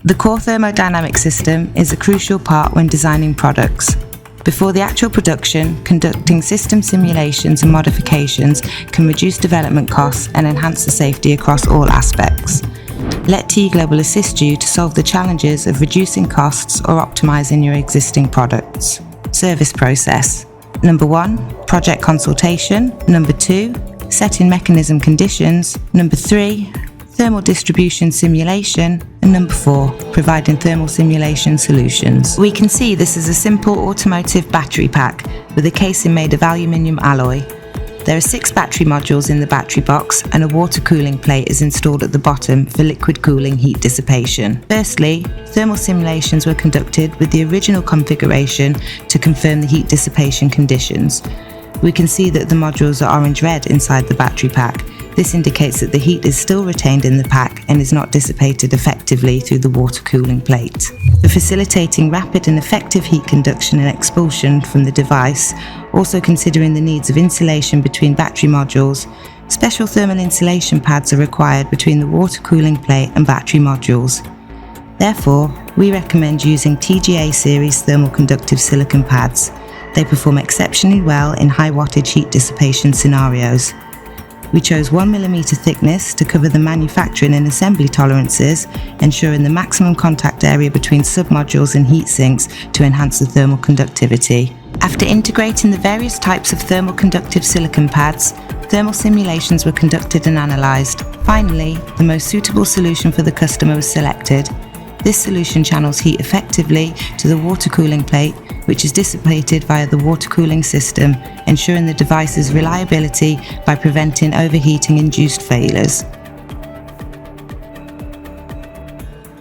The core thermodynamic system is a crucial part when designing products. Before the actual production, conducting system simulations and modifications can reduce development costs and enhance the safety across all aspects. Let T-Global assist you to solve the challenges of reducing costs or optimizing your existing products. Service process. Number 1, project consultation. Number 2, setting mechanism conditions. Number 3, thermal distribution simulation. And number 4, providing thermal simulation solutions. We can see this is a simple automotive battery pack with a casing made of aluminium alloy. There are 6 battery modules in the battery box and a water cooling plate is installed at the bottom for liquid cooling heat dissipation. Firstly, thermal simulations were conducted with the original configuration to confirm the heat dissipation conditions. We can see that the modules are orange-red inside the battery pack. This indicates that the heat is still retained in the pack and is not dissipated effectively through the water cooling plate. For facilitating rapid and effective heat conduction and expulsion from the device, also considering the needs of insulation between battery modules, special thermal insulation pads are required between the water cooling plate and battery modules. Therefore, we recommend using TGA series thermal conductive silicon pads. They perform exceptionally well in high wattage heat dissipation scenarios. We chose 1mm thickness to cover the manufacturing and assembly tolerances, ensuring the maximum contact area between submodules and heat sinks to enhance the thermal conductivity. After integrating the various types of thermal conductive silicon pads, thermal simulations were conducted and analysed. Finally, the most suitable solution for the customer was selected. This solution channels heat effectively to the water cooling plate, which is dissipated via the water cooling system, ensuring the device's reliability by preventing overheating-induced failures.